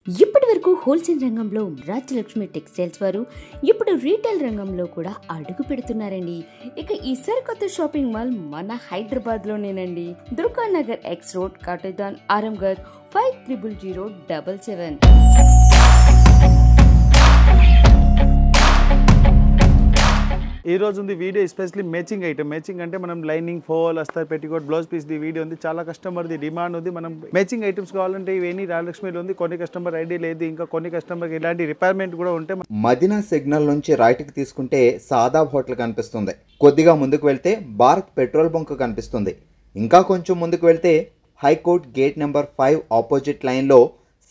ఇప్పటి వరకు హోల్సేల్ రంగంలో రాజ్యలక్ష్మి టెక్స్టైల్స్ వారు ఇప్పుడు రీటైల్ రంగంలో కూడా అడుగు పెడుతున్నారండి. ఇక ఈ సరికొత్త షాపింగ్ మాల్ మన హైదరాబాద్ లోనేనండి. Durga Nagar X road, Katedan, Aramghar 500077. ఈ రోజు ఉంది video especially matching item. Matching అంటే మనం లైనింగ్, ఫోల్, అస్తర్, పెట్టికోట్, బ్లౌజ్ పీస్ ది వీడియో ఉంది. చాలా కస్టమర్ది డిమాండ్ ఉంది. మనం మ్యాచింగ్ ఐటమ్స్ కావాలంటే ఇవన్నీ రాజలక్ష్మిలో ఉంది. కొన్ని కస్టమర్ ఐడి లేదు, ఇంకా కొన్ని కస్టమర్కి ఇలాంటి రిపేర్మెంట్ కూడా ఉంటే మదీనా సిగ్నల్ నుంచి రైట్కి తీసుకుంటే సాదాబ్ హోటల్ కనిపిస్తుంది. కొద్దిగా ముందుకు వెళ్తే భారత్ పెట్రోల్ బంక్ కనిపిస్తుంది. ఇంకా కొంచెం ముందుకు వెళ్తే హైకోర్ట్ గేట్ నెంబర్ 5 ఆపోజిట్ లైన్లో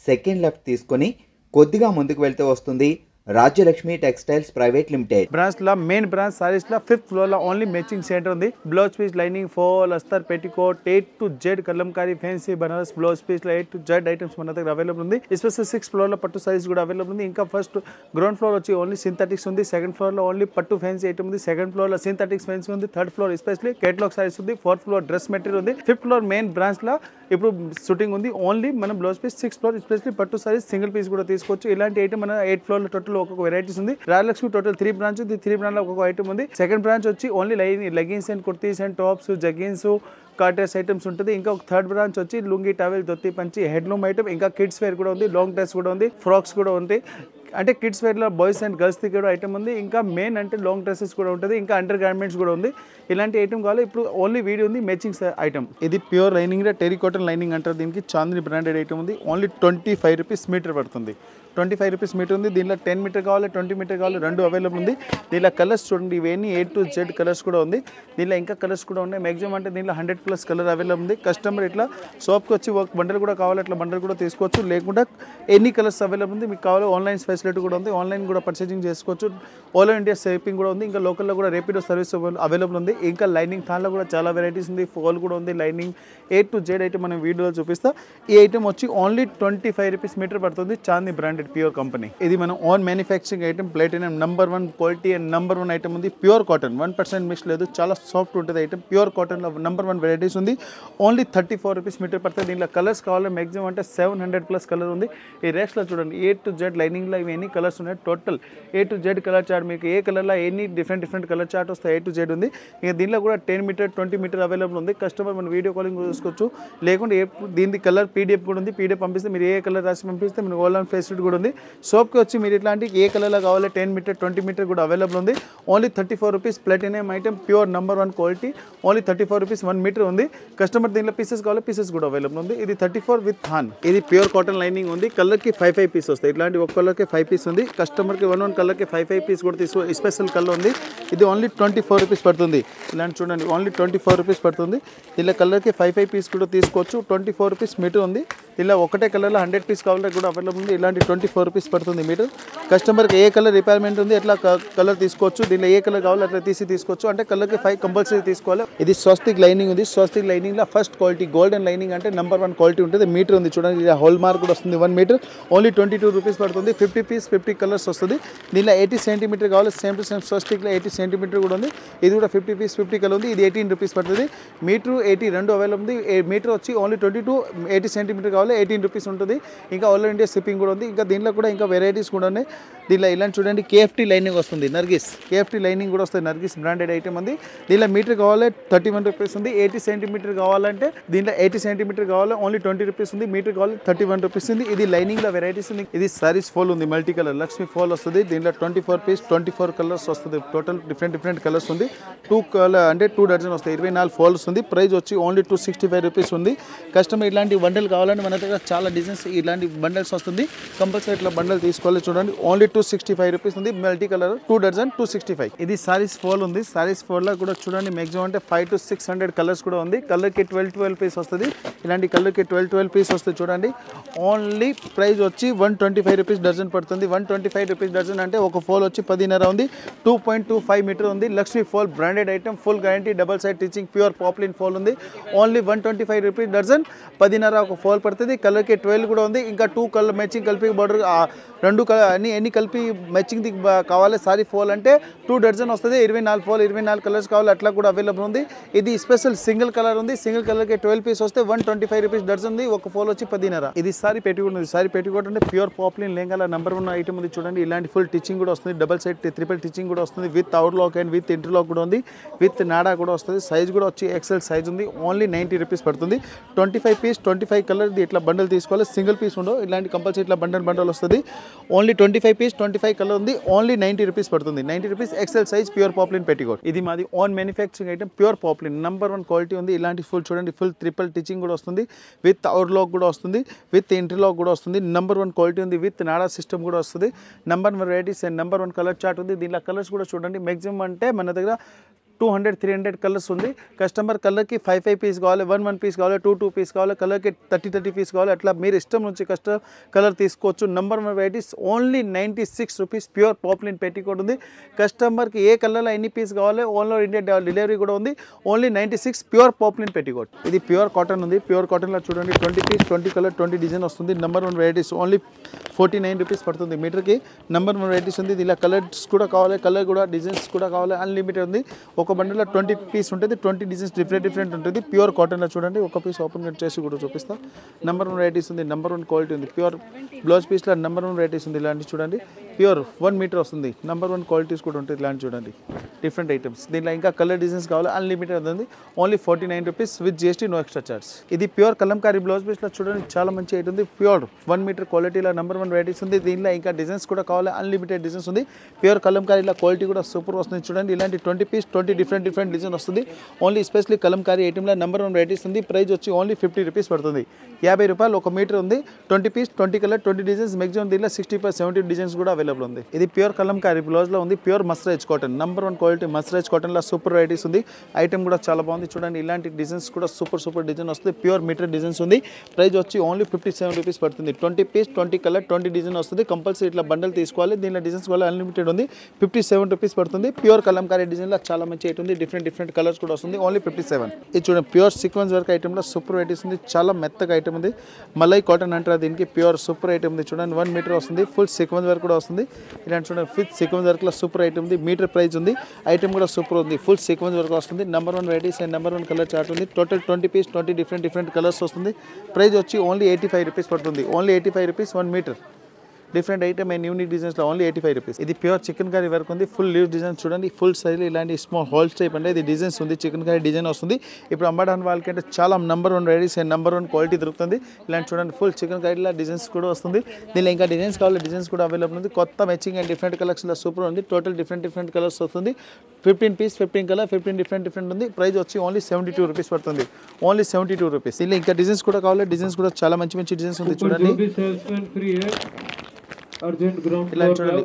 సెకండ్ లెఫ్ట్ తీసుకొని కొద్దిగా ముందుకు వెళ్తే వస్తుంది Rajyalakshmi textiles private limited. Branch లా మెయిన్ బ్రాంచ్ సారీస్ లా 5th ఫ్లోర్ లో ఓన్లీ మ్యాచింగ్ సెంటర్ ఉంది. బ్లౌజ్ పీస్, లైనింగ్, ఫోల్, అస్తర్, petticoat, A to Z Kalamkari, fancy, Banaras blouse piece లో A to Z ఐటమ్స్ మన దగ్గర అవైలబుల్ ఉంది. ఎస్పెషల్ 6th ఫ్లోర్ లో పట్టు సారీస్ కూడా అవైలబుల్ ఉంది. ఇంకా ఫస్ట్ గ్రౌండ్ ఫ్లోర్ వచ్చి ఓన్లీ సింథటిక్స్ ఉంది. సెకండ్ ఫ్లోర్ లో ఓన్లీ పట్టు ఫ్యాన్సీ ఐటమ్ ఉంది. సెకండ్ ఫ్లోర్ లో సింథటిక్స్ ఫ్యాన్సీ ఉంది. Third floor especially catalogue saris ఉంది. 4th ఫ్లోర్ డ్రెస్ మెటీరియల్ ఉంది. 5th ఫ్లోర్ మెయిన్ బ్రాంచ్ లా ఇప్పుడు షూటింగ్ ఉంది. ఓన్లీ మనం blouse piece. 6th floor especially పట్టు సారీస్ సింగిల్ పీస్ కూడా తీసుకోవచ్చు. ఇలాంటి ఐటమ్ మన 8th ఫ్లోర్ లో టోటల్ ఒక్కొక్క వెరైటీస్ ఉంది. రాజలక్ష్మి టోటల్ 3 బ్రాంచ్ ఉంది. 3 బ్రాంచ్ లో ఒక్కొక్క ఐటమ్ ఉంది. సెకండ్ బ్రాంచ్ వచ్చి only leggings and kurtis and tops, jeggings, కాటర్స్ ఐటమ్స్ ఉంటుంది. ఇంకా ఒక థర్డ్ బ్రాంచ్ వచ్చి లుంగి, టవెల్, దొత్తి, పంచి, హెడ్లూమ్ ఐటమ్, ఇంకా కిడ్స్ వేర్ కూడా ఉంది. లాంగ్ డ్రెస్ కూడా ఉంది. ఫ్రాక్స్ కూడా ఉంది. అంటే కిడ్స్ వేర్లో బాయ్స్ అండ్ గర్ల్స్ది కూడా ఐటమ్ ఉంది. ఇంకా మెయిన్ అంటే లాంగ్ డ్రెస్సెస్ కూడా ఉంటుంది. ఇంకా అండర్ గార్మెంట్స్ కూడా ఉంది. ఇలాంటి ఐటమ్ కావాలి. ఇప్పుడు ఓన్లీ వీడియో ఉంది మ్యాచింగ్ ఐటమ్. ఇది ప్యూర్ లైనింగ్, టెరికాటన్ లైనింగ్ అంటారు. దీనికి చాందిని బ్రాండెడ్ ఐటమ్ ఉంది. ఓన్లీ 25 రూపీస్ మీటర్ పడుతుంది. 25 రూపీస్ మీటర్ ఉంది. దీనిలో 10 మీటర్ కావాలి, 20 మీటర్ కావాలి, రెండు అవైలబుల్ ఉంది. దీనిలో కలర్స్ చూడండి, ఇవన్నీ A to Z కలర్స్ కూడా ఉంది. దీనిలో ఇంకా కలర్స్ కూడా ఉన్నాయి. మ్యాక్సిమం అంటే దీనిలో 100+ కలర్ అవైలబుల్ ఉంది. కస్టమర్ ఇట్లా షాప్కి వచ్చి ఒక బండల్ కూడా కావాలి, అట్లా బండల్ కూడా తీసుకోవచ్చు. లేకుండా ఎన్ని కలర్స్ అవైలబుల్ ఉంది. మీకు కావాలి ఆన్లైన్ ఫెసిలిటీ కూడా ఉంది. ఆన్లైన్ కూడా పర్చేసింగ్ చేసుకోవచ్చు. ఆల్ ఇండియా షిప్పింగ్ కూడా ఉంది. ఇంకా లోకల్లో కూడా రేపిడో సర్వీస్ అవైలబుల్ ఉంది. ఇంకా లైనింగ్ దానిలో కూడా చాలా వెరైటీస్ ఉంది. ఫోల్ కూడా ఉంది. Lining A to Z item మనం వీడియోలో చూపిస్తా. ఈ ఐటమ్ వచ్చి ఓన్లీ 25 రూపీస్ మీటర్ పడుతుంది. Chandini branded pure company. ఇది మనం own manufacturing item. Platinum number 1 quality and number 1 item ఉంది. ప్యూర్ కాటన్, 1% మిక్స్ లేదు. చాలా సాఫ్ట్ ఉంటుంది ఐటమ్. ప్యూర్ కాటన్లో నంబర్ 1 వెరైటీస్ ఉంది. ఓన్లీ 34 రూపీస్ మీటర్ పడుతుంది. దీనిలో కలర్స్ కావాలి మ్యాక్సిమం అంటే 700+ కలర్ ఉంది. ఈ రేట్స్లో చూడండి, A to Z లైనింగ్లో ఇవి ఎన్ని కలర్స్ ఉన్నాయి. Total A to Z colour chart. మీకు ఏ కలర్లో ఎన్ని డిఫరెంట్ కలర్ చార్ట్ వస్తాయి. A to Z ఉంది. ఇక దీనిలో కూడా 10 మీటర్ 20 మీటర్ అవైలబుల్ ఉంది. కస్టమర్ మన వీడియో కాలింగ్ చూసుకోవచ్చు. లేకుంటే దీని కలర్ PDF కూడా ఉంది. PDF పంపిస్తే మీరు ఏ కలర్ రాసి పంపిస్తే మనకు ఆన్లైన్ ఫెసిలిటీ కూడా ఉంది. షాప్కి వచ్చి మీరు ఇట్లాంటి ఏ కలర్లో కావాలి 10 మీటర్ 20 మీటర్ కూడా అవైలబుల్ ఉంది. Only 34 rupees platinum item, pure number 1 quality. Only 34 rupees 1 metre ఉంది. కస్టమర్ దీనిలో పీసెస్ కావాలి, పీసెస్ కూడా అవైలబుల్ ఉంది. ఇది 34 విత్ హాన్. ఇది ప్యూర్ కాటన్ లైనింగ్ ఉంది. కలర్కి 5 పీస్ వస్తాయి. ఇట్లాంటి ఒక కలర్కి 5 పీస్ ఉంది. కస్టమర్కి 1 కలర్కి 5 పీస్ కూడా తీసుకో. స్పెషల్ కలర్ ఉంది. ఇది ఓన్లీ 24 రూపీస్ పడుతుంది. ఇలాంటి చూడండి, ఓన్లీ 24 రూపీస్ పడుతుంది. ఇలా కలర్కి 5 పీస్ కూడా తీసుకోవచ్చు. 24 రూపీస్ మీటర్ ఉంది. ఇలా ఒకటే కలర్లో 100 పీస్ కావాలంటే కూడా అవైలబుల్ ఉంది. ఇలాంటి 24 రూపీస్ పడుతుంది మీటర్. కస్టమర్కి ఏ కలర్ రిక్వైర్మెంట్ ఉంది ఎట్లా కలర్ తీసుకోవచ్చు. దీనిలో ఏ కలర్ కావాలో అట్లా తీసుకోవచ్చు. అంటే కలర్కి 5 కంపల్సరీ తీసుకోవాలి. ఇది స్వస్తిక్ లైనింగ్ ఉంది. స్వస్తిక్ లైనింగ్లో ఫస్ట్ క్వాలిటీ గోల్డెన్ లైనింగ్ అంటే నంబర్ 1 క్వాలిటీ ఉంటుంది. మీటర్ ఉంది చూడండి. ఇది హోల్ మార్క్ కూడా వస్తుంది. 1 మీటర్ ఓన్లీ 22 రూపీస్ పడుతుంది. 50 పీస్ 50 కలర్స్ వస్తుంది. దీనిలో 80 సెంటీమీటర్ కావాలి. సేమ్ టు సేమ్ స్వస్తిక్లో 80 సెంటీమీటర్ కూడా ఉంది. ఇది కూడా 50 పీస్ 50 కలర్ ఉంది. ఇది 18 రూపీస్ పడుతుంది. మీటర్ 80 రెండు అవైలబుల్ ఉంది. మీటర్ వచ్చి ఓన్లీ 22 80 సెంటీమీటర్ కావాలి, 18 రూపీస్ ఉంటుంది. ఇంకా ఆల్ ఇండియా షిప్పింగ్ కూడా ఉంది. ఇంకా దీనిలో కూడా ఇంకా వెరైటీస్ కూడా ఉన్నాయి. దీనిలో ఇలాంటి చూడండి, KFT లైనింగ్ వస్తుంది. నర్గిస్ KFT లైనింగ్ కూడా వస్తుంది. నర్గిస్ బ్రాండెడ్ ఐటమ్ ఉంది. దీనిలో మీటర్ కావాలి 31 రూపీస్ ఉంది. 80 సెంటీమీటర్ కావాలంటే దీనిలో 80 సెంటీమీటర్ కావాలి ఓన్లీ 20 రూపీస్ ఉంది. మీటర్ కావాలి 31 రూపీస్ ఉంది. ఇది లైనింగ్లో వెరైటీస్ ఉంది. ఇది సారీస్ ఫోల్ ఉంది. మల్టీ కలర్ లక్ష్మి ఫోల్ వస్తుంది. దీనిలో 24 పీస్ 24 కలర్స్ వస్తుంది. టోటల్ డిఫరెంట్ కలర్స్ ఉంది. 2 కలర్ అంటే 2 డజన్ వస్తాయి. 24 ఫోల్స్ ఉంది. ప్రైస్ వచ్చి ఓన్లీ 265 రూపీస్ ఉంది. కస్టమర్ ఇలాంటి బండల్ కావాలంటే మన దగ్గర చాలా డిజైన్స్ ఇలాంటి బండల్స్ వస్తుంది. కంపల్సరీ ఇట్లా బండల్ తీసుకోవాలి. చూడండి, ఓన్లీ 265 రూపీస్ ఉంది. Multi colour 2 dozen 265. ఇది సారీస్ ఫోల్ ఉంది. సారీస్ ఫోల్ లో కూడా చూడండి, మ్యాక్సిమం అంటే 500 to 600 కలర్స్ కూడా ఉంది. కలర్కి 12 పీస్ వస్తుంది. ఇలాంటి కలర్కి 12 పీస్ వస్తుంది. చూడండి, ఓన్లీ ప్రైస్ వచ్చి 125 రూపీస్ డజన్ పడుతుంది. 125 రూపీస్ డజన్ అంటే ఒక ఫోల్ వచ్చి 10.5 ఉంది. 2.25 మీటర్ ఉంది. Lakshmi fall branded item, full guarantee, double side stitching, pure poplin fall ఉంది. ఓన్లీ 125 రూపీస్ డజన్, 10.5 ఒక ఫోల్ పడుతుంది. కలర్కి 12 కూడా ఉంది. ఇంకా 2 కలర్ మ్యాచింగ్ కలిపి బార్డర్ 2 కలర్ ఎన్ని కలర్ కలిపి మ్యాచింగ్ కావాలి సారీ ఫోల్ అంటే 2 డజన్ వస్తుంది 24 ఫోల్ 24 కలర్స్ కావాలి అట్లా కూడా అవైలబుల్ ఉంది ఇది స్పెషల్ సింగిల్ కలర్ ఉంది సింగిల్ కలర్ కి 12 పీస్ వస్తే 125 రూపీస్ డజన్ ఉంది ఒక ఫోల్ వచ్చి 10.5 ఇది సారీ పెట్టుకోండి ఉంది సారీ పెట్టుకోండి అంటే pure poplin lehenga number 1 item ఉంది చూడండి ఇలాంటి ఫుల్ టిచింగ్ కూడా వస్తుంది డబుల్ సైడ్ ట్రిపుల్ టిచింగ్ కూడా వస్తుంది without lock and with interlock కూడా ఉంది విత్ నాడా కూడా వస్తుంది సైజ్ కూడా వచ్చి ఎక్సెల్ సైజ్ ఉంది ఓన్లీ 90 రూపీస్ పడుతుంది 25 పీస్ 25 కలర్ ఇట్లా బండల్ తీసుకోవాలి సింగిల్ పీస్ ఉండవు ఇలాంటి కంపల్సరీ ఇట్లా బండల్ వస్తుంది ఓన్లీ 25 పీస్ 25 కలర్ ఉంది ఓన్లీ 90 రూపీస్ పడుతుంది 90 rupees XL size pure poplin petticoat ఇది మాది own manufacturing item pure poplin number 1 quality ఉంది ఇలాంటి ఫుల్ చూడండి ఫుల్ ట్రిపుల్ టిచింగ్ కూడా వస్తుంది విత్ అవుట్ లాక్ కూడా వస్తుంది విత్ ఇంటర్ లాక్ కూడా వస్తుంది నెంబర్ 1 క్వాలిటీ ఉంది విత్ నాడా సిస్టమ్ కూడా వస్తుంది number 1 varieties and number 1 colour chart ఉంది దీనిలో కలర్స్ కూడా చూడండి మ్యాక్సిమం అంటే మన దగ్గర 200-300 కలర్స్ ఉంది కస్టమర్ కలర్కి 5 పీస్ కావాలి 1 పీస్ కావాలి 2 పీస్ కావాలి కలర్కి 30 పీస్ కావాలి అట్లా మీరు ఇష్టం నుంచి కలర్ తీసుకోవచ్చు number 1 varieties only 96 rupees pure poplin petticoat ఉంది కస్టమర్కి ఏ కలర్లో ఎన్ని పీస్ కావాలి ఆల్ ఓవర్ ఇండియా డెలివరీ కూడా ఉంది ఓన్లీ 96 ప్యూర్ పాప్లిన్ పెట్టికోట్ ఇది ప్యూర్ కాటన్ ఉంది ప్యూర్ కాటన్లో చూడండి 20 పీస్ 20 కలర్ 20 డిజైన్ వస్తుంది నెంబర్ 1 వెరైటీస్ ఓన్లీ 49 రూపీస్ పడుతుంది మీటర్కి నెంబర్ 1 వెరైటీస్ ఉంది ఇలా కలర్స్ కూడా కావాలి కలర్ కూడా డిజైన్స్ కూడా కావాలి అన్లిమిటెడ్ ఉంది ఒక బండిలో 20 పీస్ ఉంటుంది 20 డిజైన్స్ డిఫరెంట్ ఉంటుంది ప్యూర్ కాటన్లో చూడండి ఒక పీస్ ఓపెన్ చేసి కూడా చూపిస్తాం నెంబర్ 1 వెరైటీస్ ఉంది నెంబర్ 1 క్వాలిటీ ఉంది ప్యూర్ బ్లౌజ్ పీస్లో నెంబర్ 1 వెరైటీస్ ఉంది ఇలాంటి చూడండి ప్యూర్ 1 మీటర్ వస్తుంది నెంబర్ 1 క్వాలిటీస్ కూడా ఉంటుంది ఇలాంటి చూడండి డిఫరెంట్ ఐటమ్స్ దీంట్లో ఇంకా కలర్ డిజైన్స్ కావాలి అన్లిమిటెడ్ ఉంది only 49 rupees with GST no extra charge ఇది ప్యూర్ కలంకారీ బ్లౌజ్ పీస్లో చూడండి చాలా మంచి ఐటమ్ ఉంది ప్యూర్ 1 మీటర్ క్వాలిటీలో నెంబర్ 1 వెరైటీస్ ఉంది దీనిలో ఇంకా డిజైన్స్ కూడా కావాలి అన్లిమిటెడ్ డిజైన్స్ ఉంది ప్యూర్ కలంకారీలో క్వాలిటీ కూడా సూపర్ వస్తుంది చూడండి ఇలాంటి 20 పీస్ 20 డిఫరెంట్ డిజైన్ వస్తుంది ఓన్లీ స్పెషల్లీ కలంకారీ ఐటమ్లో నెంబర్ 1 వెరైటీస్ ఉంది ప్రైస్ వచ్చి ఓన్లీ 50 రూపీస్ పడుతుంది 50 రూపాయలు ఒక మీటర్ ఉంది 20 పీస్ 20 కలర్ 20 డిజైన్స్ మ్యాక్సిమం దీనిలో 60-70 డిజైన్స్ కూడా అవైలబుల్ ఉంది ఇది ప్యూర్ కలంకారీ బ్లౌజ్లో ఉంది ప్యూర్ మస్టరైజ్ కాటన్ నెంబర్ 1 క్వాలిటీ మస్టరైజ్ కాటన్లో సూపర్ వెరైటీస్ ఉంది ఐటమ్ కూడా చాలా బాగుంది చూడండి ఇలాంటి డిజైన్స్ కూడా సూపర్ డిజైన్ వస్తుంది ప్యూర్ మీటర్ డిజైన్స్ ఉంది ప్రైస్ వచ్చి ఓన్లీ 57 రూపీస్ పడుతుంది 20 పీస్ 20 కలర్ 20 డిజైన్ వస్తుంది కంపల్సరీ ఇట్లా బండల్ తీసుకోవాలి దీనిలో డిజైన్స్ కూడా అన్లిమిటెడ్ ఉంది 57 రూపీస్ పడుతుంది ప్యూర్ కలంకారీ డిజైన్లో చాలా మంచి ఐటమ్ ఉంది డిఫరెంట్ కలర్స్ కూడా వస్తుంది ఓన్లీ 57 ఇది చూడండి ప్యూర్ సీక్వెన్స్ వర్క్ ఐటమ్లో సూపర్ వెరైటీస్ ఉంది చాలా మెత్తగా ఐటమ్ ఉంది మలై కాటన్ అంటారు దీనికి ప్యూర్ సూపర్ ఐటమ్ ఉంది చూడండి 1 మీటర్ వస్తుంది ఫుల్ సీక్వెన్స్ వర్క్ కూడా వస్తుంది ఇలాంటి చూడండి ఫుల్ సీక్వెన్స్ వర్క్లో సూపర్ ఐటమ్ ఉంది మీటర్ ప్రైస్ ఉంది ఐటమ్ కూడా సూపర్ ఉంది ఫుల్ సీక్వెన్స్ వర్క్ వస్తుంది number 1 varieties and number 1 colour chart ఉంది టోటల్ 20 పీస్ 20 డిఫరెంట్ కలర్స్ వస్తుంది ప్రైస్ వచ్చి ఓన్లీ 85 రూపీస్ పడుతుంది only 85 rupees 1 metre different item and unique డిజైన్స్లో ఓన్లీ 85 రూపీస్ ఇది ప్యూర్ చికెన్ కర్రీ వర్క్ ఉంది ఫుల్ లీవ్ డిజైన్ చూడండి full size ఇలాంటి స్మాల్ హోల్స్ టైప్ అంటే ఇది డిజైన్స్ ఉంది చికెన్ కర్రీ డిజైన్ వస్తుంది ఇప్పుడు అమ్మడానికి వాళ్ళకంటే చాలా number 1 varieties and number 1 quality దొరుకుతుంది ఇలాంటి చూడండి ఫుల్ చికెన్ కర్రీలో డిజైన్స్ కూడా వస్తుంది దీనిలో ఇంకా డిజైన్స్ కావాలి డిజైన్స్ కూడా అవైలబుల్ ఉంది కొత్త మ్యాచింగ్ అండ్ డిఫరెంట్ కలెక్షన్లో సూపర్ ఉంది టోటల్ డిఫరెంట్ కలర్స్ వస్తుంది 15 పీస్ 15 కలర్ 15 డిఫరెంట్ ఉంది ప్రైస్ వచ్చి ఓన్లీ 72 రూపీస్ పడుతుంది ఓన్లీ 72 రూపీస్ దీనిలో ఇంకా డిజైన్స్ కూడా కావాలి డిజైన్స్ కూడా చాలా మంచి డిజైన్స్ ఉంది చూడండి ఇలా చూడండి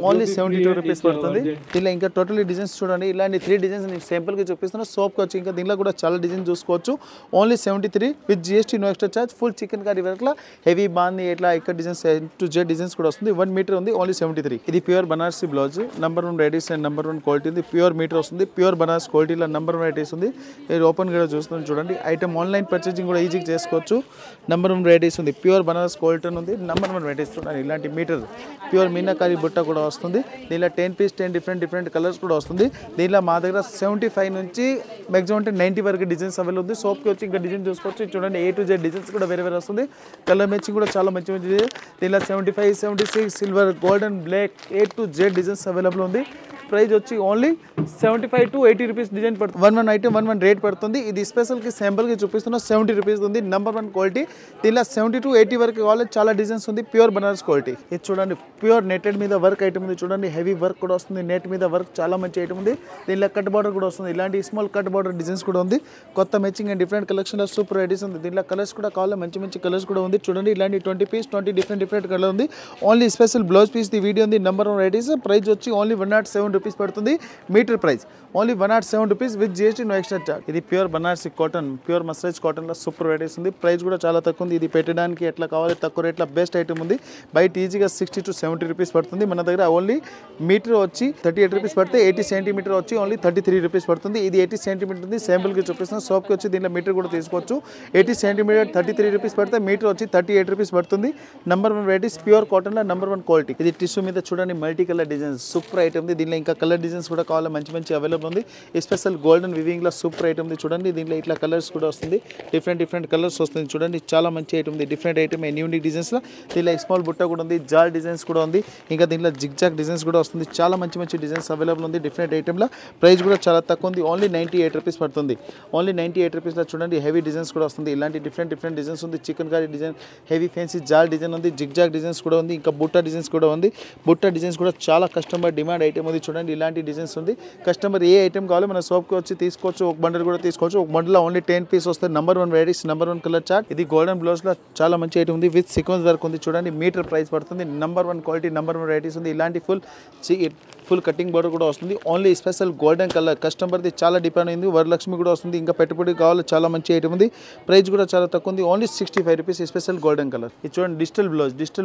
ఓన్లీ 72 రూపీస్ పడుతుంది ఇలా ఇంకా టోటలీ డిజైన్స్ చూడండి ఇలాంటి 3 డిజైన్స్ నేను సింపుల్గా చూపిస్తున్నా సోప్కి వచ్చి ఇంకా దీనిలో కూడా చాలా డిజైన్ చూసుకోవచ్చు only 73 with GST no extra charge full chikankari వర్క్లో హెవీ బాంది ఇట్లా ఇక్కడ డిజైన్స్ టు జెడ్ డిజైన్స్ కూడా వస్తుంది 1 మీటర్ ఉంది ఓన్లీ 73 ఇది pure Banarasi blouse number 1 varieties and number 1 quality ఉంది ప్యూర్ మీటర్ వస్తుంది ప్యూర్ బనారస్ క్వాలిటీలో నెంబర్ 1 వెరైటీస్ ఉంది ఇది ఓపెన్ కూడా చూస్తుంది చూడండి ఐటమ్ ఆన్లైన్ పర్చేసింగ్ కూడా ఈజీగా చేసుకోవచ్చు నెంబర్ 1 వెరైటీస్ ఉంది ప్యూర్ బనారస్ క్వాలిటీ ఉంది నెంబర్ 1 వెరైటీస్ చూడండి ఇలాంటి మీటర్ ప్యూర్ మీనాకారి బుట్ట కూడా వస్తుంది దీనిలో 10 పీస్ 10 డిఫరెంట్ కలర్స్ కూడా వస్తుంది దీనిలో మా దగ్గర 75 నుంచి మ్యాక్సిమం అంటే 90 వరకు డిజైన్స్ అవైలబుల్ ఉంది సోప్కి వచ్చి ఇంకా డిజైన్ చూసుకోవచ్చు చూడండి A to Z డిజైన్స్ కూడా వేరే వస్తుంది కలర్ మ్యాచింగ్ కూడా చాలా మంచి దీనిలో 75 76 silver golden black A to Z designs available ఉంది ప్రైస్ వచ్చి ఓన్లీ 75 to 80 రూపీస్ డిజైన్ పడుతుంది 1 ఐటమ్ 1 రేట్ పడుతుంది ఇది స్పెషల్కి శాంపుల్కి చూపిస్తున్నా 70 రూపీస్ ఉంది నెంబర్ 1 క్వాలిటీ దీనిలో 70 to 80 వరకు కావాలి చాలా డిజైన్స్ ఉంది ప్యూర్ బనారస్ క్వాలిటీ ఇది చూడండి ప్యూర్ నెట్టెడ్ మీద వర్క్ ఐటమ్ ఉంది చూడండి హెవీ వర్క్ కూడా వస్తుంది నెట్ మీద వర్క్ చాలా మంచి ఐటమ్ ఉంది దీనిలో కట్ బార్డర్ కూడా వస్తుంది ఇలాంటి స్మాల్ కట్ బార్డర్ డిజైన్స్ కూడా ఉంది కొత్త matching and different collection super varieties ఉంది దీనిలో కలర్స్ కూడా కావాలి మంచి కలర్స్ కూడా ఉంది చూడండి ఇలాంటి 20 పీస్ 20 డిఫరెంట్ కలర్ ఉంది ఓన్లీ స్పెషల్ బ్లౌజ్ పీస్ ది వీడియో ఉంది నెంబర్ 1 వెరైటీస్ ప్రైస్ వచ్చి ఓన్లీ 107 రూపీస్ పడుతుంది metre price only 107 rupees with GST no extra charge. ఇది pure Banarasi cotton, pure mercerise కాటన్లో సూపర్ వెరైటీస్ ఉంది. ప్రైస్ కూడా చాలా తక్కువ ఉంది. ఇది పెట్టడానికి ఎట్లా కావాలి తక్కువ రేట్లో బెస్ట్ ఐటమ్ ఉంది. బయట ఈజీగా 60 to 70 రూపీస్ పడుతుంది. మన దగ్గర ఓన్లీ మీటర్ వచ్చి 38 రూపీస్ పడితే 80 సెంటీమీటర్ వచ్చి ఓన్లీ 33 రూపీస్ పడుతుంది. ఇది 80 సెంటీమీటర్ ఉంది. శాంపుల్కి చూపిస్తున్నాం. షాప్కి వచ్చి దీంట్లో మీటర్ కూడా తీసుకోవచ్చు. 80 సెంటీమీటర్ 33 రూపీస్ పడితే మీటర్ వచ్చి 38 రూపీస్ పడుతుంది. నెంబర్ 1 వెరైటీస్ ప్యూర్ కాటన్లో నెంబర్ 1 క్వాలిటీ. ఇది టిష్యూ మీద చూడండి multi colour designs super item ఉంది. దీనిలో ఇంకా కలర్ డిజైన్స్ కూడా కావాలి మంచి మంచి అవైలబుల్ ఉంది. స్పెషల్ గోల్డెన్ వివింగ్లో సూపర్ ఐటమ్ ఉంది చూడండి. దీంట్లో ఇట్లా కలర్స్ కూడా వస్తుంది. డిఫరెంట్ కలర్స్ వస్తుంది చూడండి. చాలా మంచి ఐటమ్ ఉంది. డిఫరెంట్ ఐటమ్ యూనిక్ డిజైన్స్లో దీనిలో స్మాల్ బుట్ట కూడా ఉంది. జాల్ డిజైన్స్ కూడా ఉంది. ఇంకా దీంట్లో జిగ్జాగ్ డిజైన్స్ కూడా వస్తుంది. చాలా మంచి డిజైన్స్ అవైలబుల్ ఉంది. డిఫరెంట్ ఐటమ్లో ప్రైస్ కూడా చాలా తక్కువ ఉంది. ఓన్లీ 98 రూపీస్ పడుతుంది. ఓన్లీ 98 రూపీస్లో చూడండి హెవీ డిజైన్స్ కూడా వస్తుంది. ఇలాంటి డిఫరెంట్ డిజైన్స్ ఉంది. Chikankari design, heavy fancy జాల్ డిజైన్ ఉంది. జిగ్జాగ్ డిజైన్స్ కూడా ఉంది. ఇంకా బుట్ట డిజైన్స్ కూడా ఉంది. బుట్ట డిజైన్స్ కూడా చాలా కస్టమర్ డిమాండ్ ఐటమ్ ఉంది చూడండి. ఇలాంటి డిజైన్స్ ఉంది. కస్టమర్ ఏ ఐటమ్ కావాలో మన షాప్కి వచ్చి తీసుకోవచ్చు. ఒక బండల్ కూడా తీసుకోవచ్చు. ఒక బండల్లో ఓన్లీ 10 పీస్ వస్తాయి. Number 1 varieties, number 1 colour chart. ఇది గోల్డెన్ బ్లౌజ్లో చాలా మంచి ఐటమ్ ఉంది. విత్ సీక్వెన్స్ వర్క్ ఉంది చూడండి. మీటర్ ప్రైస్ పడుతుంది. నెంబర్ 1 క్వాలిటీ, నెంబర్ 1 వెరైటీస్ ఉంది. ఇలాంటి ఫుల్ కటింగ్ బోర్డర్ కూడా వస్తుంది. ఓన్లీ స్పెషల్ గోల్డెన్ కలర్ కస్టమర్ది చాలా డిపెండ్ అయింది. వరలక్ష్మి కూడా వస్తుంది. ఇంకా పెట్టుబడి కావాలి చాలా మంచి ఐటమ్ ఉంది. ప్రైస్ కూడా చాలా తక్కువ ఉంది. Only 65 rupees special golden colour. ఇది చూడండి డిజిటల్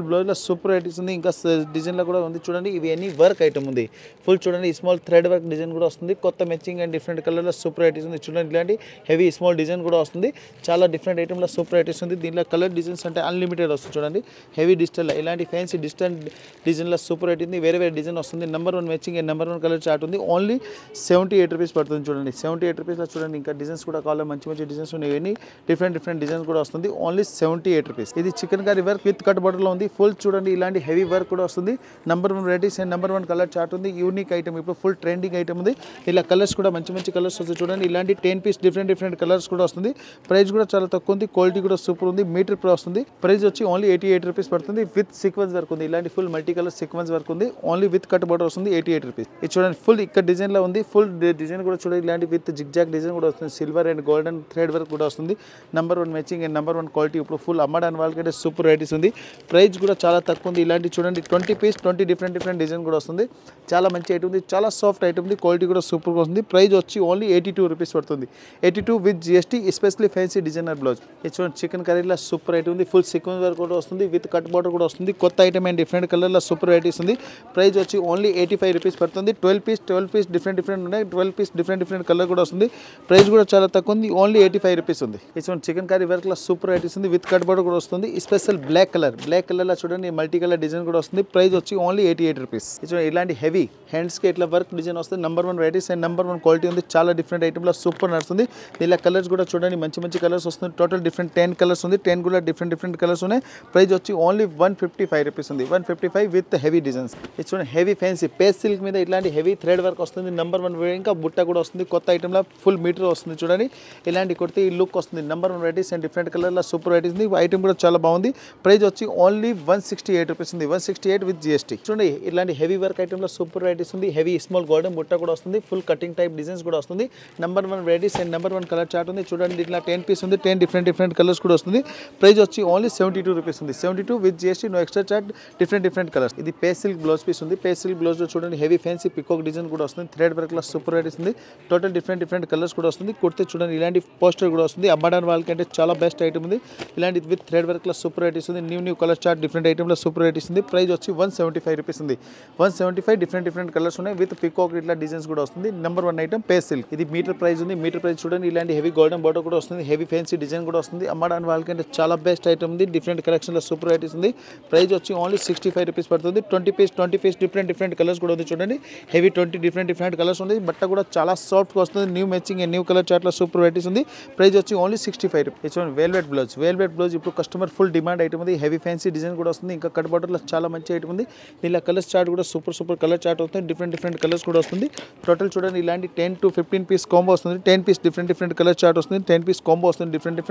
బ్లౌజ్లో సూపర్ వెరైటీస్ ఉంది. ఇంకా డిజైన్లో కూడా ఉంది చూడండి. ఇవి అన్ని వర్క్ ఐటమ్ ఉంది. ఫుల్ చూడండి స్మాల్ థ్రెడ్ వర్క్ డిజైన్ కూడా వస్తుంది. కొత్త మ్యాచింగ్ అండ్ డిఫరెంట్ కలర్లో సూపర్ వెరైటీస్ ఉంది చూడండి. ఇలాంటి హెవీ స్మాల్ డిజైన్ కూడా వస్తుంది. చాలా డిఫరెంట్ ఐటమ్లో సూపర్ వెరైటీస్ ఉంది. దీంట్లో కలర్ డిజైన్స్ అంటే అన్లిమిటెడ్ వస్తుంది చూడండి. హెవీ డిజిటల్ ఇలాంటి ఫ్యాన్సీ డిజిటల్ డిజైన్లో సూపర్ వెరైటీ ఉంది. వేరే డిజైన్ వస్తుంది. Number 1 matching and number 1 colour chart ఉంది. ఓన్లీ 78 రూపీస్ పడుతుంది చూడండి. 78 రూపీస్లో చూడండి. ఇంకా డిజైన్స్ కూడా కావాలి మంచి డిజైన్స్ ఉన్నాయి. ఇవన్నీ డిఫరెంట్ డిజైన్స్ కూడా వస్తుంది. Only 78 rupees. ఇది chikankari work with cut బోర్డర్లో ఉంది. ఫుల్ చూడండి ఇలాంటి హెవీ వర్క్ కూడా వస్తుంది. Number 1 varieties and number 1 colour chart ఉంది. యూనిక్ ఐటమ్ ఇప్పుడు ఫుల్ ట్రెండింగ్ ఐటమ్ ఉంది. ఇలా కలర్స్ కూడా మంచి కలర్స్ వస్తాయి చూడండి. ఇలాంటి 10 పీస్ డిఫరెంట్ కలర్స్ కూడా వస్తుంది. ప్రైస్ కూడా చాలా తక్కువ ఉంది. క్వాలిటీ కూడా సూపర్ ఉంది. మీటర్ ప్రైస్ వస్తుంది. ప్రైస్ వచ్చి ఓన్లీ 88 రూపీస్ పడుతుంది. విత్ సీక్వెన్స్ వర్క్ ఉంది. ఇలాంటి full multi colour sequence work ఉంది. ఓన్లీ విత్ కట్ బోర్డర్ వస్తుంది. 88 రూపీస్. ఇది చూడండి ఫుల్ ఇక్కడ డిజైన్లో ఉంది. ఫుల్ డిజైన్ కూడా చూడండి. ఇలాంటి విత్ జిగ్జాగ్ డిజైన్ కూడా వస్తుంది. Silver and golden thread work కూడా వస్తుంది. Number 1 matching and number 1 quality. ఇప్పుడు ఫుల్ అమ్మడానికి వాళ్ళకంటే సూపర్ వెరైటీస్ ఉంది. ప్రైస్ కూడా చాలా తక్కువ ఉంది. ఇలాంటి చూడండి 20 పీస్ 20 డిఫరెంట్ డిజైన్ కూడా వస్తుంది. చాలా మంచి ఐటమ్ ఉంది. చాలా సాఫ్ట్ ఐటమ్ ఉంది. క్వాలిటీ కూడా సూపర్గా వస్తుంది. ప్రైస్ వచ్చి ఓన్లీ 82 రూపీస్ పడుతుంది. 82 with GST especially fancy designer blouse. ఇది చూడండి చికెన్ కర్రీలో సూపర్ ఐటమ్ ఉంది. ఫుల్ సీక్వెన్స్ వర్క్ కూడా వస్తుంది. విత్ కట్ బోర్డర్ కూడా వస్తుంది. కొత్త ఐటమ్ అండ్ డిఫరెంట్ కలర్లో సూపర్ వెరైటీస్ ఉంది. ప్రైస్ వచ్చి ఓన్లీ 85 రూపీస్ పడుతుంది. 12 పీస్ డిఫరెంట్ ఉన్నాయి. 12 పీస్ డిఫరెంట్ కలర్ కూడా వస్తుంది. ప్రైస్ కూడా చాలా తక్కువ ఉంది. ఓన్లీ 85 రూపీస్ ఉంది. ఇది చూడండి చికెన్ కర్రీ వర్క్లో సూపర్ వెరైటీస్ ఉంది. విత్ కట్ బోర్డర్ కూడా వస్తుంది. స్పెషల్ బ్లాక్ కలర్లో చూడండి మల్టీ కలర్ డిజైన్ కూడా వస్తుంది. ప్రైస్ వచ్చి ఓన్లీ 88 రూపీస్. ఇది చూడండి ఇలాంటి హెవీ హ్యాండ్స్కి ఇట్లా వర్క్ డిజైన్ వస్తుంది. Number 1 varieties and number 1 quality ఉంది. చాలా డిఫరెంట్ ఐటమ్లో సూపర్ నడుస్తుంది. ఇలా కలర్స్ కూడా చూడండి మంచి కలర్స్ వస్తుంది. టోటల్ 10 కలర్స్ ఉంది. 10 కూడా డిఫరెంట్ కలర్స్ ఉన్నాయి. ప్రైస్ వచ్చి ఓన్లీ 155 రూపీస్ ఉంది. 155 విత్ హెవీ డిజైన్స్. ఇది చూడండి హెవీ ఫ్యాన్సీ పేస్ సిల్క్ మీద ఇట్లాంటి హెవీ థ్రెడ్ వర్క్ వస్తుంది. నెంబర్ 1 ఇంకా బుట్ట కూడా వస్తుంది. కొత్త ఐటమ్లో ఫుల్ మీటర్ వస్తుంది చూడండి. ఇలాంటి కొడితే ఈ లుక్ వస్తుంది. నెంబర్ 1 వెరైటీస్ అండ్ డిఫరెంట్ కలర్లో సూపర్ వెరైటీస్ ఉంది. ఐటమ్ కూడా చాలా బాగుంది. ప్రైస్ వచ్చి ఓన్లీ 168 రూపీస్ ఉంది. 168 విత్ జిఎస్టీ. చూడండి ఇలాంటి హెవీ వర్క్ ఐటమ్లో సూపర్ వెరైటీస్ ఉంది. హెవీ స్మాల్ గోల్డెన్ బుట్ట కూడా వస్తుంది. ఫుల్ కటింగ్ టైప్ డిజైన్స్ కూడా వస్తుంది. Number 1 varieties and number 1 colour chart ఉంది. చూడండి ఇట్లా 10 పీస్ ఉంది. 10 డిఫరెంట్ కలర్స్ కూడా వస్తుంది. ప్రైస్ వచ్చి ఓన్లీ 72 రూపీస్ ఉంది. 72 with GST no extra charge. Different colours. ఇది పేస్ సిల్క్ బ్లౌజ్ పీస్ ఉంది. పేస్ సిల్క్ బ్లౌజ్లో చూడండి హెవీ ఫ్యాన్సీ పికాక్ డిజైన్ కూడా వస్తుంది. థ్రెడ్ వర్క్లో సూపర్ వెరైటీస్ ఉంది. టోటల్ డిఫరెంట్ కలర్స్ కూడా వస్తుంది. కుడితే చూడండి ఇలాంటి పోస్టర్ కూడా వస్తుంది. అమ్మడానికి వాళ్ళకంటే చాలా బెస్ట్ ఐటమ్ ఉంది. ఇలాంటి విత్ థ్రెడ్ వర్క్లో సూపర్ వెరైటీస్ ఉంది. న్యూ కలర్ చార్ట్ డిఫరెంట్ ఐటమ్లో సూపర్ వెరైటీస్ ఉంది. ప్రైస్ వచ్చి 175 రూపీస్ ఉంది. 175 డిఫరెంట్ కలర్స్ ఉన్నాయి. విత్ పికాక్ ఇట్లా డిజైన్స్ కూడా వస్తుంది. నెంబర్ 1 ఐటమ్ పేస్ సిల్క్. ఇది మీటర్ ప్రైస్ ఉంది. మీటర్ ప్రైస్ చూడండి ఇలాంటి హెవీ గోల్డెన్ బోర్డర్ కూడా వస్తుంది. హెవీ ఫ్యాన్సీ డిజైన్ కూడా వస్తుంది. అమ్మడానికి వాళ్ళకంటే చాలా బెస్ట్ ఐటమ్ ఉంది. డిఫరెంట్ కలెక్షన్లో సూపర్ వెరైటీస్ ఉంది. ప్రైస్ వచ్చి ఓన్లీ 65 రూపీస్ పడుతుంది. 20 పీస్ డిఫరెంట్ కలర్స్ కూడా ఉంది చూడండి. హెవీ 20 డిఫరెంట్ కలర్స్ ఉంది. బట్ట కూడా చాలా సాఫ్ట్గా వస్తుంది. New matching and new colour చార్ట్లో సూపర్ వెరైటీస్ ఉంది. ప్రైస్ వచ్చి ఓన్లీ 65 రూపీస్. వెల్వెట్ బ్లౌజ్ ఇప్పుడు కస్టమర్ ఫుల్ డిమాండ్ ఐటమ్ ఉంది. హెవీ ఫ్యాన్సీ డిజైన్ కూడా వస్తుంది. ఇంకా కట్ బోర్డర్లో చాలా మంచి ఐటమ్ ఉంది. ఇలా కలర్స్ చార్ట్ కూడా సూపర్ కలర్ చార్ట్ వస్తుంది. డిఫరెంట్ కలర్స్ కూడా వస్తుంది. టోటల్ చూడండి ఇలాంటి 10 to 15 పీస్ కాంబో వస్తుంది. 10 పీస్ డిఫరెంట్ కలర్ చార్ట్ వస్తుంది. 10 పీస్ కాంబో వస్తుంది. డిఫరెంట్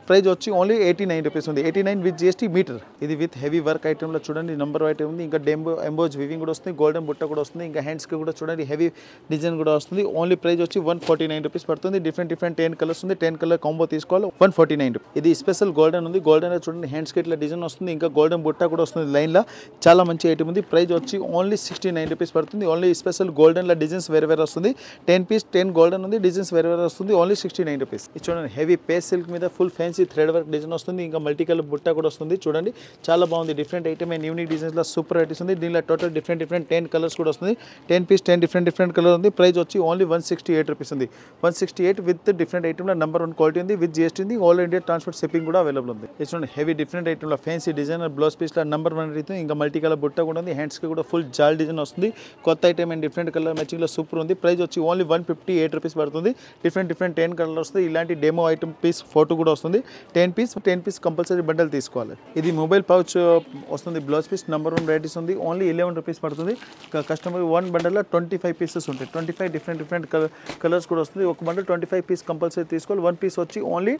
ప్రైస్ వచ్చి ఓన్లీ 89 రూపీస్ ఉంది. 89 విత్ జిఎస్టీ మీటర్. ఇది విత్ హెవీ వర్క్ ఐటమ్లో చూడండి నెంబర్ ఐటమ్ ఉంది. ఇంకా ఎంబోజ్ వివింగ్ కూడా వస్తుంది. గోల్డెన్ బుట్ట కూడా వస్తుంది. ఇంకా హ్యాండ్స్కి కూడా చూడండి హెవీ డిజైన్ కూడా వస్తుంది. ఓన్లీ ప్రైస్ వచ్చి 149 రూపీస్ పడుతుంది. డిఫరెంట్ 10 కలర్స్ ఉంది. 10 కలర్ కాంబో తీసుకోవాలి 149. ఇది స్పెషల్ గోల్డెన్ ఉంది. గోల్డెన్ చూడండి హ్యాండ్స్కి ఇట్లా డిజైన్ వస్తుంది. ఇంకా గోల్డెన్ బుట్ట కూడా వస్తుంది లైన్లో. చాలా మంచి ఐటమ్ ఉంది. ప్రైస్ వచ్చి ఓన్లీ 69 రూపీస్ పడుతుంది. ఓన్లీ స్పెషల్ గోల్డెన్లో డిజైన్స్ వేరే వస్తుంది. 10 పీస్ 10 గోల్డెన్ ఉంది. డిజైన్స్ వేరే వస్తుంది. Only 69 rupees. ఇది చూడండి హెవీ పేస్ సిల్క్ మీద full fancy thread work design వస్తుంది. ఇంకా మల్టీ కలర్ బుట్ట కూడా వస్తుంది. చూడండి చాలా బాగుంది. డిఫరెంట్ ఐటమ్ అండ్ యూనిక్ డిజైన్స్లో సూపర్ వెరైటీస్ ఉంది. దీనిలో టోటల్ డిఫరెంట్ 10 కలర్స్ కూడా వస్తుంది. 10 పీస్ 10 డిఫరెంట్ కలర్ ఉంది. ప్రైస్ వచ్చి ఓన్లీ 168 రూపీస్ ఉంది. 168 విత్ డిఫరెంట్ ఐటమ్లో నెంబర్ 1 క్వాలిటీ ఉంది. విత్ GST ఉంది. ఆల్ ఇండియా ట్రాన్స్పోర్ట్ షిప్పింగ్ కూడా అవైలబుల్ ఉంది. ఇది చూడండి హెవీ డిఫరెంట్ ఐటమ్లో ఫ్యాన్సీ డిజైనర్ బ్లౌజ్ పీస్లో నెంబర్ 1 అయితే ఇంకా మల్టీ కలర్ బుట్ట కూడా ఉంది. హ్యాండ్స్కి కూడా ఫుల్ జాల్ డిజైన్ వస్తుంది. కొత్త ఐటమ్ అండ్ డిఫరెంట్ కలర్ మ్యాచింగ్లో సూపర్ ఉంది. ప్రైస్ వచ్చి ఓన్లీ 158 రూపీస్ పడుతుంది. డిఫరెంట్ 10 కలర్ వస్తుంది. ఇలాంటి డెమో ఐటమ్ పీస్ ఫోటో కూడా వస్తుంది. 10 పీస్ కంపల్సరీ బండల్ తీసుకోవాలి. ఇది మొబైల్ పౌచ్ వస్తుంది. బ్లౌజ్ పీస్ నెంబర్ 1 వెరైటీస్ ఉంది. ఓన్లీ 11 రూపీస్ పడుతుంది. కస్టమర్ 1 బండల్లో 25 పీసెస్ ఉంటాయి. 25 డిఫరెంట్ కలర్స్ కూడా వస్తుంది. ఒక బండల్ 25 పీస్ కంపల్సరీ తీసుకోవాలి. 1 పీస్ వచ్చి ఓన్లీ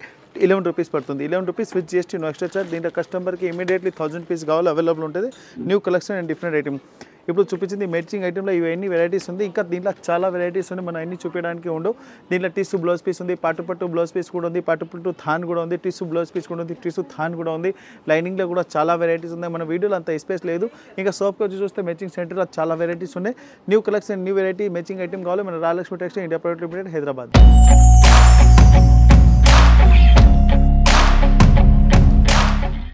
11 రూపీస్ పడుతుంది. 11 rupees with GST no extra charge. దీంట్లో కస్టమర్కి ఇమీడియట్లీ 1000 పీస్ కావాలి అవైలబుల్ ఉంటుంది. New collection and different item. ఇప్పుడు చూపించింది మ్యాచింగ్ ఐటెంలో ఇవన్నీ వెరైటీస్ ఉంది. ఇంకా దీంట్లో చాలా వెరైటీస్ ఉంది. మనం అన్ని చూపించడానికి ఉండవు. దీంట్లో టిష్యూ బ్లౌజ్ పీస్ ఉంది. పట్టు బ్లౌజ్ పీస్ కూడా ఉంది. పట్టు థాన్ కూడా ఉంది. టిష్యూ బ్లౌజ్ పీస్ కూడా ఉంది. టిష్యూ థాన్ కూడా ఉంది. లైనింగ్లో కూడా చాలా వెరైటీస్ ఉన్నాయి. మన వీడియోలో అంత స్పేస్ లేదు. ఇంకా షాప్కి వచ్చి చూస్తే మ్యాచింగ్ సెంటర్లో చాలా వెరైటీస్ ఉన్నాయి. New collection new variety matching item కావాలి. మన Rayalakshmi textile India private limited Hyderabad.